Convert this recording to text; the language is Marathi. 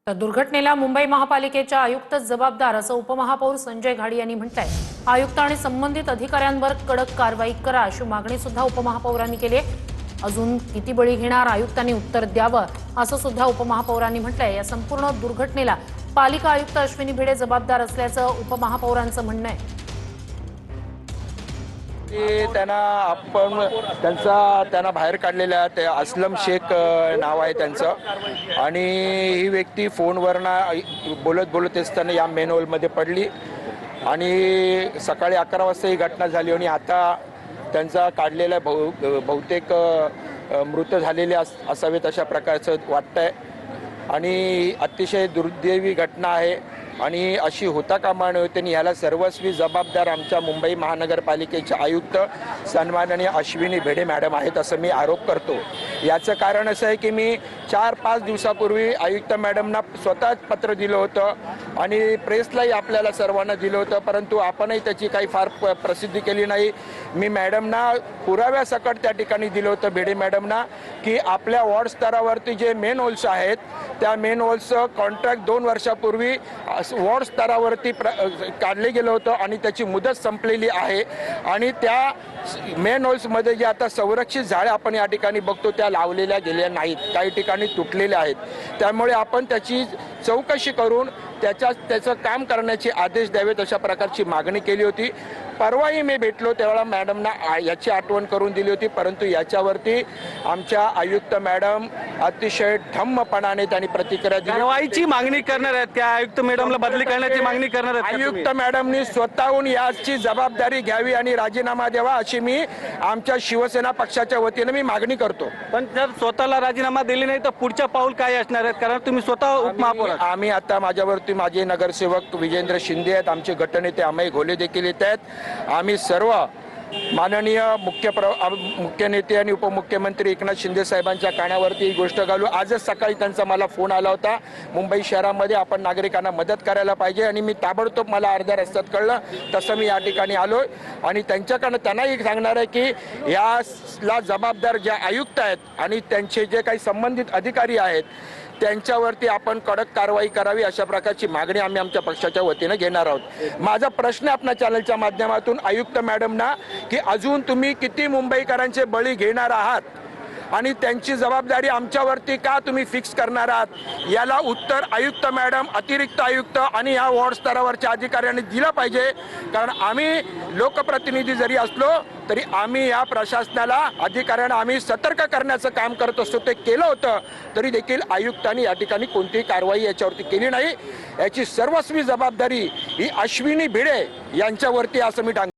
तर दुर्घटनेला मुंबई महापालिकेच्या आयुक्त जबाबदार असं उपमहापौर संजय घाडी यांनी म्हटलंय। आयुक्त आणि संबंधित अधिकाऱ्यांवर कडक कारवाई करा अशी मागणी सुद्धा उपमहापौरांनी केली आहे। अजून किती बळी घेणार आयुक्तांनी उत्तर द्यावं असं सुद्धा उपमहापौरांनी म्हटलंय। या संपूर्ण दुर्घटनेला पालिका आयुक्त अश्विनी भिडे जबाबदार असल्याचं उपमहापौरांचं म्हणणं आहे। त्यांना बाहेर काढलेला ते असलम शेख नाव आहे त्यांचं, आणि ही व्यक्ती फोनवरनं बोलत असताना या मेन होलमध्ये पडली आणि सकाळी 11 वाजता ही घटना झाली आणि आता त्यांचा काढलेला बहुतेक मृत झालेले असावेत अशा प्रकारचं वाटतंय आणि अतिशय दुर्दैवी घटना आहे आणि अशी होता कामा नये। त्यांनी ह्याला सर्वस्वी जबाबदार आमच्या मुंबई महानगरपालिकेचे आयुक्त सन्माननीय अश्विनी भिडे मॅडम आहेत असं मी आरोप करतो। याचं कारण असं आहे की मी 4-5 दिवसापूर्वी आयुक्त मॅडमना स्वतःच पत्र दिलं होतं आणि प्रेसलाही आपल्याला सर्वांना दिलं होतं, परंतु आपणही त्याची काही फार प्रसिद्धी केली नाही। मी मॅडमना पुराव्यासकट त्या ठिकाणी दिलं होतं भिडे मॅडमना की आपल्या वॉर्ड स्तरावरती जे मेन होल्स आहेत त्या मेन होल्सचं कॉन्ट्रॅक्ट 2 वर्षापूर्वी वॉर्ड स्तरावरती काढले गेलं होतं आणि त्याची मुदत संपलेली आहे आणि त्या मेन होल्समध्ये जे आता संरक्षित झाडे आपण या ठिकाणी बघतो त्या लावलेल्या गेल्या नाहीत, काही ठिकाणी तुटलेल्या आहेत। त्यामुळे आपण त्याची चौकशी करून त्याचं काम करण्याचे आदेश द्यावेत अशा प्रकारची मागणी केली होती। परवाही मी भेटलो तेव्हा मॅडमना याची आठवण करून दिली होती, परंतु याच्यावरती आमच्या आयुक्त मॅडम अतिशय धम्मपणाने त्यांनी प्रतिक्रिया दिली। कारवाईची मागणी करणार आहेत, त्या आयुक्त मॅडमला बदली करण्याची मागणी करणार आहेत। आयुक्त मॅडमनी स्वतःहून याची जबाबदारी घ्यावी आणि राजीनामा द्यावा अशी मी आमच्या शिवसेना पक्षाच्या वतीने मी मागणी करतो। पण जर स्वतःला राजीनामा दिली नाही तर पुढच्या पाऊल काय असणार आहेत, कारण तुम्ही स्वतः उपमहापौर आहात। आम्ही आता माझ्यावरती माझे नगरसेवक विजेंद्र शिंदे आहेत, आमचे गटनेते अमय घोले देखील येत आहेत। आम्ही सर्व माननीय मुख्य नेते आणि उपमुख्यमंत्री एकनाथ शिंदे साहेबांच्या कानावरती ही गोष्ट घालू। आजच सकाळी त्यांचा मला फोन आला होता, मुंबई शहरामध्ये आपण नागरिकांना मदत करायला पाहिजे आणि मी ताबडतोब मला अर्ध्या रस्त्यात कळलं तसं मी या ठिकाणी आलोय आणि त्यांच्याकडनं त्यांनाही सांगणार आहे की याला जबाबदार जे आयुक्त आहेत आणि त्यांचे जे काही संबंधित अधिकारी आहेत त्यांच्यावरती आपण कडक कारवाई करावी अशा प्रकारची मागणी आम्ही आमच्या पक्षाच्या वतीने घेणार आहोत। माझा प्रश्न आपल्या चॅनलच्या माध्यमातून आयुक्त मॅडमना की अजून तुम्ही किती मुंबईकरांचे बळी घेणार आहात आणि त्यांची जबाबदारी आमच्यावरती का तुम्ही फिक्स करणार आहात, याला उत्तर आयुक्त मॅडम, अतिरिक्त आयुक्त आणि या वॉर्ड स्तरावरच्या अधिकाऱ्यांनी दिलं पाहिजे। कारण आम्ही लोकप्रतिनिधी जरी असलो तरी आम्ही या प्रशासनाला अधिकाऱ्यांना आम्ही सतर्क करण्याचं काम करत असतो, ते केलं होतं तरी देखील आयुक्तांनी या ठिकाणी कोणतीही कारवाई याच्यावरती केली नाही। याची सर्वस्वी जबाबदारी ही अश्विनी भिडे यांच्यावरती असं मी